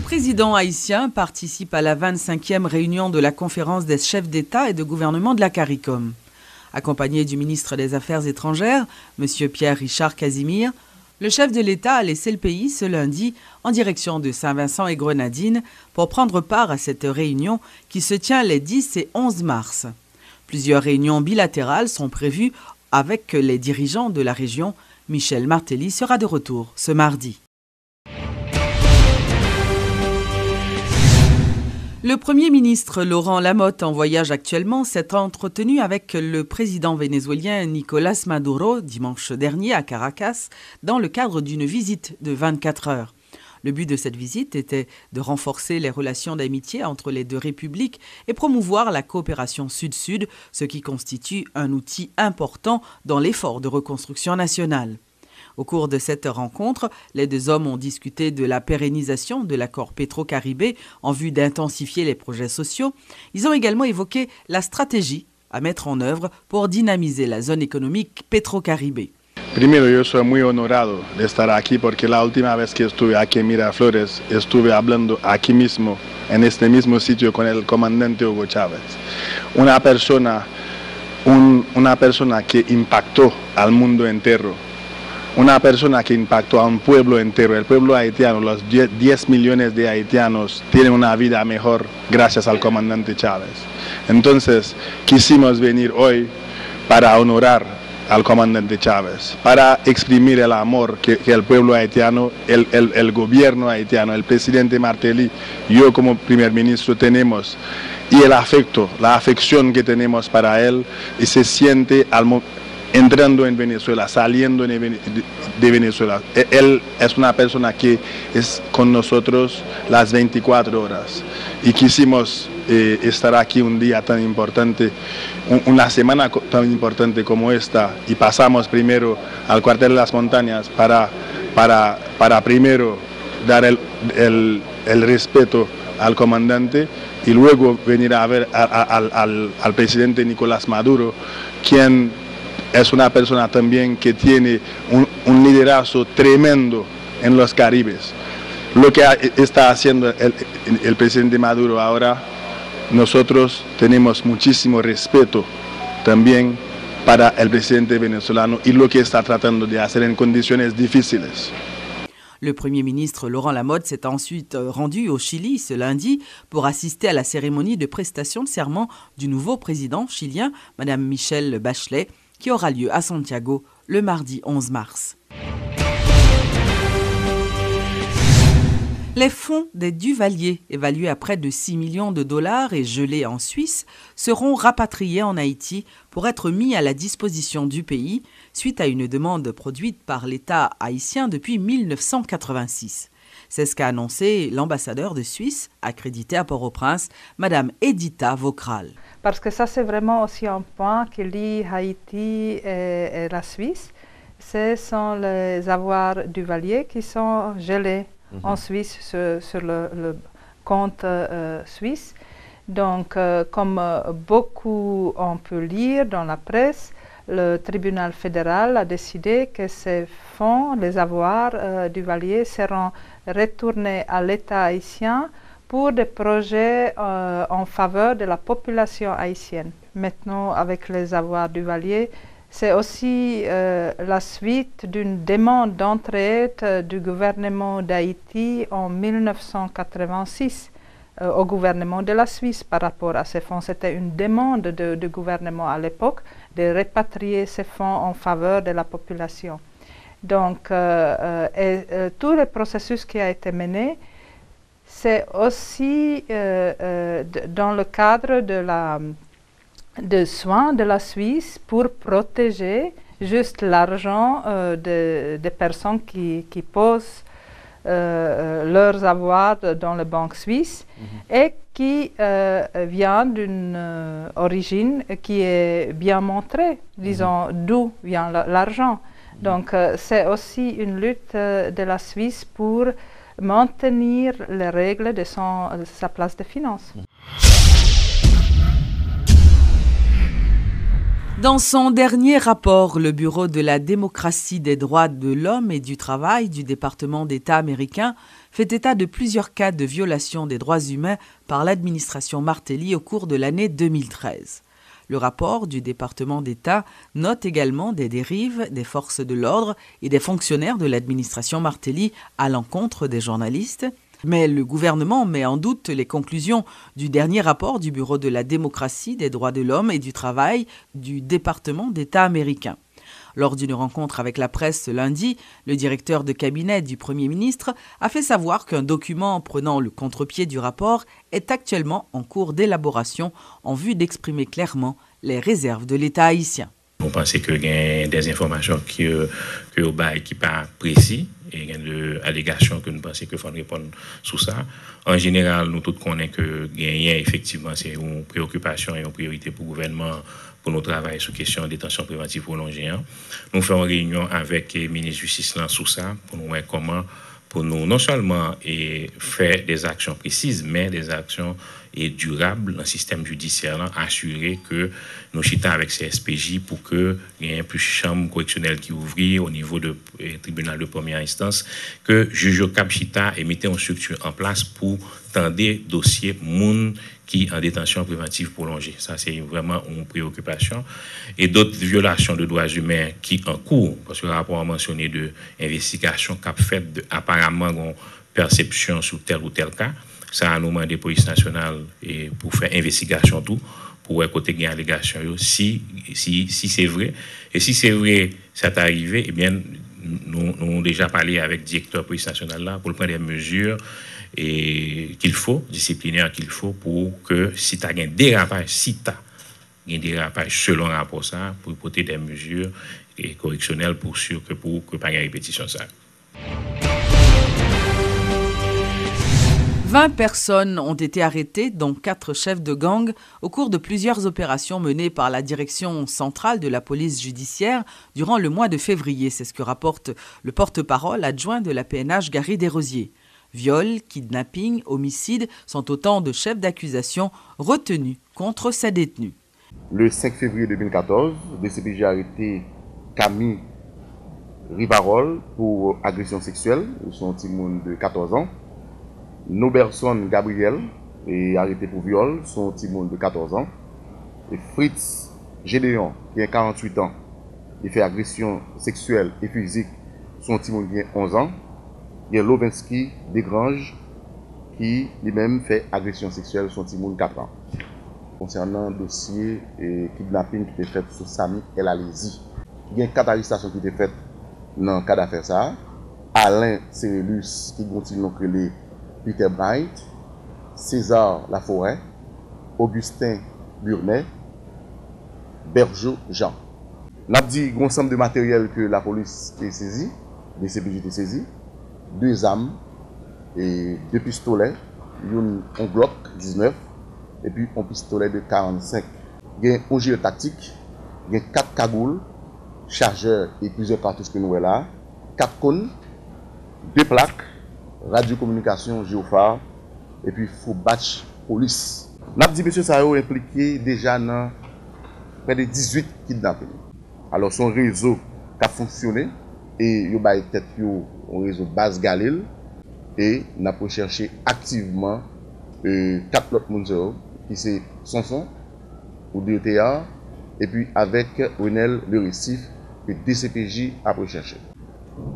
président haïtien participe à la 25e réunion de la conférence des chefs d'État et de gouvernement de la CARICOM. Accompagné du ministre des Affaires étrangères, M. Pierre-Richard Casimir, le chef de l'État a laissé le pays ce lundi en direction de Saint-Vincent et Grenadines pour prendre part à cette réunion qui se tient les 10 et 11 mars. Plusieurs réunions bilatérales sont prévues avec les dirigeants de la région. Michel Martelly sera de retour ce mardi. Le Premier ministre Laurent Lamotte, en voyage actuellement, s'est entretenu avec le président vénézuélien Nicolás Maduro dimanche dernier à Caracas dans le cadre d'une visite de 24 heures. Le but de cette visite était de renforcer les relations d'amitié entre les deux républiques et promouvoir la coopération sud-sud, ce qui constitue un outil important dans l'effort de reconstruction nationale. Au cours de cette rencontre, les deux hommes ont discuté de la pérennisation de l'accord Petro-Caribé en vue d'intensifier les projets sociaux. Ils ont également évoqué la stratégie à mettre en œuvre pour dynamiser la zone économique Petro-Caribé. Primero, yo soy muy honorado de estar aquí porque la última vez que estuve aquí en Miraflores estuve hablando aquí mismo, en este mismo sitio con el comandante Hugo Chávez. Una persona que impactó al mundo entero. Una persona que impactó a un pueblo entero, el pueblo haitiano, los 10 millones de haitianos tienen una vida mejor gracias al comandante Chávez. Entonces, quisimos venir hoy para honorar al comandante Chávez, para exprimir el amor que el pueblo haitiano, el gobierno haitiano, el presidente Martelly, yo como primer ministro tenemos, y el afecto, la afección que tenemos para él, y se siente entrando en Venezuela, saliendo de Venezuela. Él es una persona que es con nosotros las 24 horas y quisimos estar aquí un día tan importante, una semana tan importante como esta, y pasamos primero al cuartel de las montañas para primero dar el respeto al comandante y luego venir a ver al presidente Nicolás Maduro, quien es una persona también que tiene un liderazgo tremendo en los Caribes. Lo que está haciendo el presidente Maduro ahora, nosotros tenemos muchísimo respeto también para el presidente venezolano y lo que está tratando de hacer en condiciones difíciles. Le Premier ministre Laurent Lamotte s'est ensuite rendu au Chili ce lundi pour assister à la cérémonie de prestation de serment du nouveau président chilien, Mme Michelle Bachelet, qui aura lieu à Santiago le mardi 11 mars. Les fonds des Duvalier, évalués à près de 6 millions de dollars et gelés en Suisse, seront rapatriés en Haïti pour être mis à la disposition du pays suite à une demande produite par l'État haïtien depuis 1986. C'est ce qu'a annoncé l'ambassadeur de Suisse, accrédité à Port-au-Prince, Mme Edita Vokral. Parce que ça, c'est vraiment aussi un point qui lie Haïti et la Suisse. Ce sont les avoirs Duvalier qui sont gelés en Suisse sur le compte suisse. Donc, comme beaucoup on peut lire dans la presse, le tribunal fédéral a décidé que ces fonds, les avoirs Duvalier, seront retournés à l'État haïtien pour des projets en faveur de la population haïtienne. Maintenant, avec les avoirs Duvalier, c'est aussi la suite d'une demande d'entraide du gouvernement d'Haïti en 1986 au gouvernement de la Suisse par rapport à ces fonds. C'était une demande du gouvernement à l'époque de répatrier ces fonds en faveur de la population. Donc, tout le processus qui a été mené, c'est aussi dans le cadre de soins de la Suisse pour protéger juste l'argent des personnes qui posent leurs avoirs dans les banques suisses et qui vient d'une origine qui est bien montrée, disons, d'où vient l'argent. Donc, c'est aussi une lutte de la Suisse pour maintenir les règles de sa place de finance. Dans son dernier rapport, le Bureau de la démocratie, des droits de l'homme et du travail du département d'État américain fait état de plusieurs cas de violation des droits humains par l'administration Martelly au cours de l'année 2013. Le rapport du département d'État note également des dérives des forces de l'ordre et des fonctionnaires de l'administration Martelly à l'encontre des journalistes. Mais le gouvernement met en doute les conclusions du dernier rapport du Bureau de la démocratie, des droits de l'homme et du travail du département d'État américain. Lors d'une rencontre avec la presse ce lundi, le directeur de cabinet du Premier ministre a fait savoir qu'un document prenant le contre-pied du rapport est actuellement en cours d'élaboration en vue d'exprimer clairement les réserves de l'État haïtien. On pense qu'il y a des informations qui sont pas précises et il y a des allégations que nous pensons qu'il faut répondre sur ça. En général, nous tous connaissons que effectivement c'est une préoccupation et une priorité pour le gouvernement pour nos travail sur la question de détention préventive prolongée. Nous faisons une réunion avec le ministre de la Justice sur ça pour nous voir comment pour nous non seulement faire des actions précises, mais des actions durables dans le système judiciaire, assurer que nous chitons avec ces SPJ pour que il y ait plus de chambres correctionnelles qui ouvrent au niveau du tribunal de première instance, que juge Cap Chita et mettez une structure en place pour tendre dossier moun qui en détention préventive prolongée. Ça, c'est vraiment une préoccupation. Et d'autres violations de droits humains qui en cours, parce que le rapport a mentionné de investigation qu'a fait de apparemment une perception sur tel ou tel cas. Ça a nous demandé police nationale et pour faire investigation tout, pour écouter une allégation si c'est vrai. Et si c'est vrai, ça t'est arrivé, eh bien, nous avons déjà parlé avec le directeur de police nationale là pour prendre des mesures qu'il faut, disciplinaires qu'il faut pour que si tu as un dérapage, selon le rapport ça, pour porter des mesures correctionnelles pour que pas de répétition ça. 20 personnes ont été arrêtées, dont 4 chefs de gang, au cours de plusieurs opérations menées par la direction centrale de la police judiciaire durant le mois de février. C'est ce que rapporte le porte-parole adjoint de la PNH, Gary Desrosiers. Viol, kidnapping, homicide sont autant de chefs d'accusation retenus contre ces détenus. Le 5 février 2014, DCPJ a arrêté Camille Rivarol pour agression sexuelle, son petit monde de 14 ans. Noberson Gabriel est arrêté pour viol, son petit monde de 14 ans. Et Fritz Gédéon, qui a 48 ans, il fait agression sexuelle et physique, son petit monde qui a 11 ans. Il y a Lovinsky Desgranges, qui lui-même fait agression sexuelle, son petit monde de 4 ans. Concernant le dossier kidnapping qui était fait sur Sami El Alési, il y a 4 arrestations qui étaient faites dans le cas d'affaire ça. Alain Cérélus, qui continue que les Peter Bright, César Laforêt, Augustin Burnet, Bergeau Jean. Nous avons dit qu'il y a un ensemble de matériel que la police a saisi, les CPJ a saisi, 2 armes et 2 pistolets, un Glock 19 et puis un pistolet de 45. Il y a un gilet tactique, il y a 4 cagoules, chargeurs et plusieurs cartouches que nous avons là, 4 cônes, 2 plaques, radiocommunication, géophare, et puis faux batch police. Nous avons dit que M. Sao est impliqué déjà dans près de 18 kidnappings. Alors son réseau a fonctionné et il a été un réseau base Galil et nous avons recherché activement 4 autres personnes qui sont Sanson ou DTA et puis avec Renel Le Récif que DCPJ a recherché.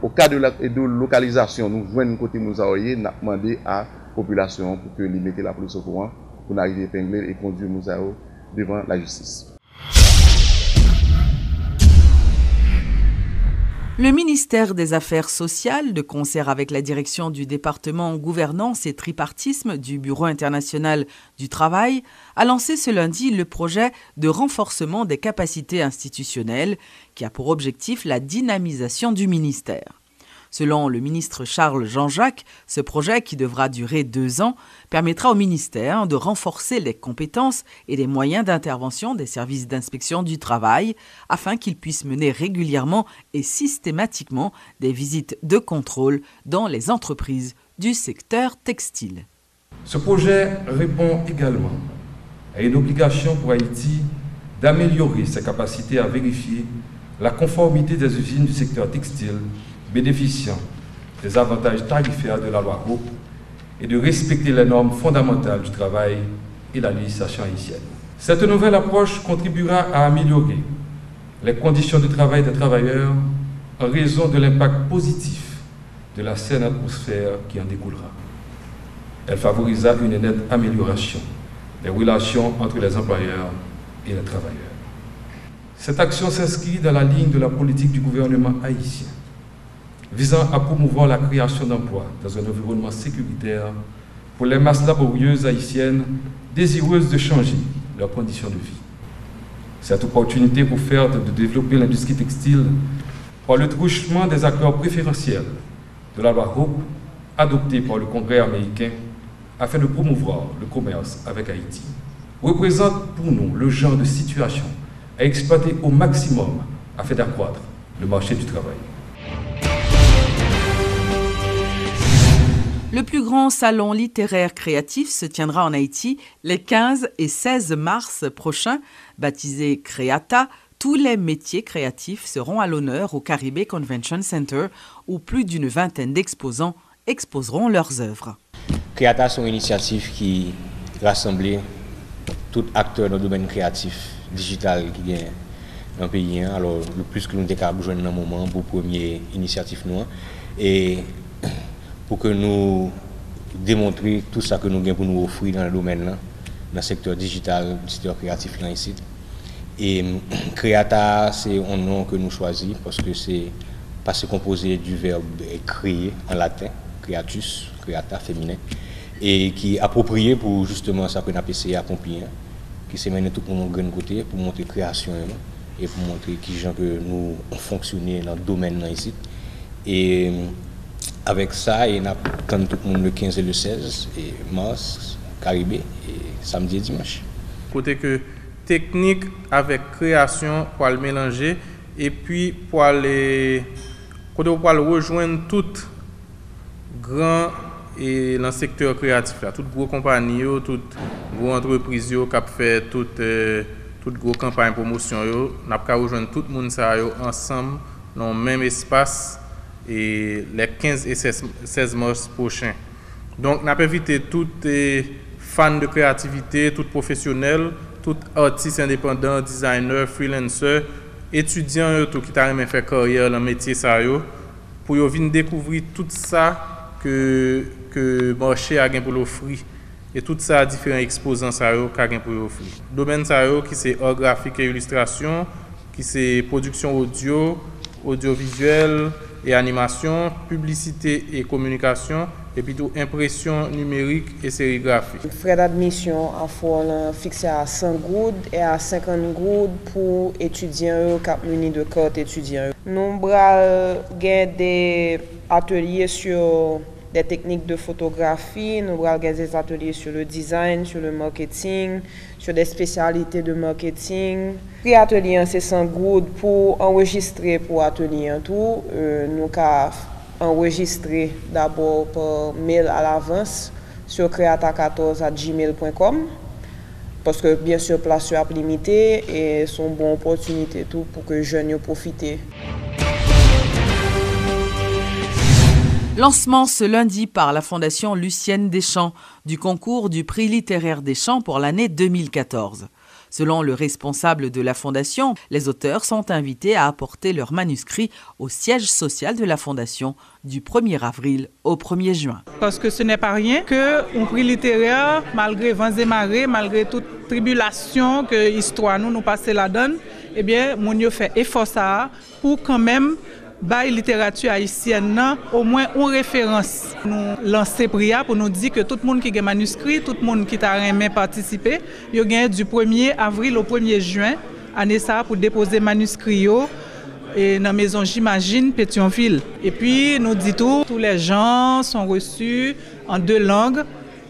Au cas de localisation, nous voyons côté Mouzaoye, nous avons demandé à la population pour que les mettez la police au courant pour arriver à épingler et conduire Mouzao devant la justice. Le ministère des Affaires sociales, de concert avec la direction du département gouvernance et tripartisme du Bureau international du travail, a lancé ce lundi le projet de renforcement des capacités institutionnelles qui a pour objectif la dynamisation du ministère. Selon le ministre Charles Jean-Jacques, ce projet, qui devra durer 2 ans, permettra au ministère de renforcer les compétences et les moyens d'intervention des services d'inspection du travail afin qu'ils puissent mener régulièrement et systématiquement des visites de contrôle dans les entreprises du secteur textile. Ce projet répond également à une obligation pour Haïti d'améliorer ses capacités à vérifier la conformité des usines du secteur textile bénéficiant des avantages tarifaires de la loi Hope et de respecter les normes fondamentales du travail et la législation haïtienne. Cette nouvelle approche contribuera à améliorer les conditions de travail des travailleurs en raison de l'impact positif de la saine atmosphère qui en découlera. Elle favorisera une nette amélioration des relations entre les employeurs et les travailleurs. Cette action s'inscrit dans la ligne de la politique du gouvernement haïtien, visant à promouvoir la création d'emplois dans un environnement sécuritaire pour les masses laborieuses haïtiennes désireuses de changer leurs conditions de vie. Cette opportunité offerte de développer l'industrie textile par le truchement des accords préférentiels de la loi Hope adoptée par le Congrès américain afin de promouvoir le commerce avec Haïti représente pour nous le genre de situation à exploiter au maximum afin d'accroître le marché du travail. Le plus grand salon littéraire créatif se tiendra en Haïti les 15 et 16 mars prochains. Baptisé Créata, tous les métiers créatifs seront à l'honneur au Caribé Convention Center où plus d'une vingtaine d'exposants exposeront leurs œuvres. Créata, c'est une initiative qui rassemble tout acteur dans le domaine créatif, digital qui est dans le pays. Alors, le plus que nous avons besoin dans un moment pour la première initiative, nous, et pour que nous démontrions tout ça que nous avons pour nous offrir dans le domaine, dans le secteur digital, le secteur créatif là ici. Et Créata, c'est un nom que nous choisissons parce que c'est composé du verbe créer en latin, creatus, créata féminin, et qui est approprié pour justement ça que nous avons essayé d'accomplir, qui s'est mené tout le monde de grand côté pour montrer création et pour montrer qui gens que nous fonctionnons dans le domaine là ici. Et avec ça, il y a tout le monde le 15 et le 16 et mars, Caribé, et samedi et dimanche. Côté que technique avec création pour le mélanger et puis pour le rejoindre toutes grand et dans le secteur créatif là, toutes grosses compagnies, toutes grosses entreprises qui ont fait toutes grosses campagnes de promotion, nous avons rejoindre tout le monde ensemble dans le même espace et les 15 et 16 mars prochains. Donc nous avons invité tous les fans de créativité, tous professionnels, tous artistes indépendants, designers, freelancers, étudiants qui ont fait carrière dans le métier pour venir découvrir tout ça que le marché a pour l'offrir et tout ça différents exposants qui ont pour l'offrir. Le domaine qui c'est art graphique et illustration, qui c'est production audiovisuelle et animation, publicité et communication, et puis tout impression numérique et sérigraphie. Frais d'admission en forme fixé à 100 goudes et à 50 goudes pour étudiants qui munis de carte étudiants. Nous avons des ateliers sur des techniques de photographie, nous avons des ateliers sur le design, sur le marketing, sur des spécialités de marketing. Prix atelier c'est 100 goudes pour enregistrer pour atelier en tout. Nous avons enregistré d'abord par mail à l'avance sur creata14@gmail.com parce que bien sûr place est limitée et sont bonne opportunité tout pour que les jeunes profitent. Lancement ce lundi par la Fondation Lucienne Deschamps du concours du prix littéraire Deschamps pour l'année 2014. Selon le responsable de la Fondation, les auteurs sont invités à apporter leurs manuscrits au siège social de la Fondation du 1er avril au 1er juin. Parce que ce n'est pas rien qu'un prix littéraire, malgré vents et marées, malgré toute tribulation que l'histoire nous passe la donne, eh bien, mon fait effort ça pour quand même la littérature haïtienne, au moins une référence. Nous lançons prix pour nous dire que tout le monde qui a manuscrit, tout le monde qui a aimé participer, il y a du 1er avril au 1er juin, année ça pour déposer manuscrit et dans la maison, j'imagine, Pétionville. Et puis, nous disons tous les gens sont reçus en 2 langues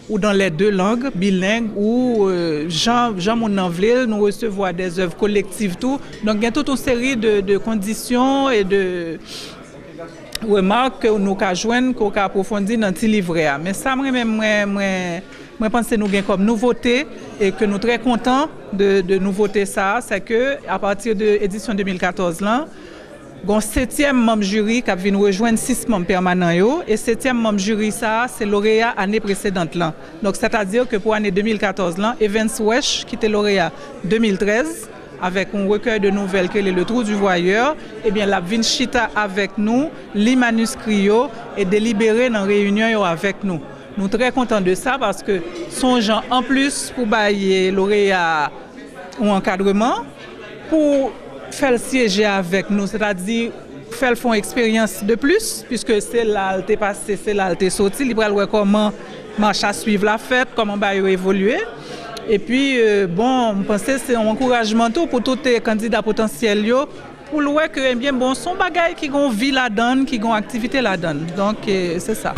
ou dans les 2 langues, bilingues, ou Jean Monanville, nous recevons des œuvres collectives, tout. Donc, il y a toute une série de conditions et de remarques que nous avons joindre, qu'on a approfondi dans le livret. Mais ça, moi, pense que nous avons comme nouveauté et que nous sommes très contents de nouveauté ça, c'est que à partir de l'édition 2014, là, gon 7e membre jury qui vient rejoindre 6 membres permanents yo, et 7e membre jury ça c'est lauréat année précédente là. Donc c'est-à-dire que pour l'année 2014 là, Evans Wesh qui était lauréat 2013 avec un recueil de nouvelles qui est Le Trou du Voyeur, eh bien la vin chita avec nous, li manuscrit yo et délibéré dans réunion yo avec nous. Nous très contents de ça parce que son gens en plus pour bailler lauréat ou encadrement pour faire siéger avec nous, c'est-à-dire faire font expérience de plus puisque c'est là t'es passé, c'est là t'es sorti, il va voir comment marche à suivre la fête, comment va évoluer. Et puis bon, je pense que c'est un encouragement tout pour tous les candidats potentiels yo pour le voir que bien bon son bagay qui gon vie la donne, qui gon activité la donne. Donc c'est ça.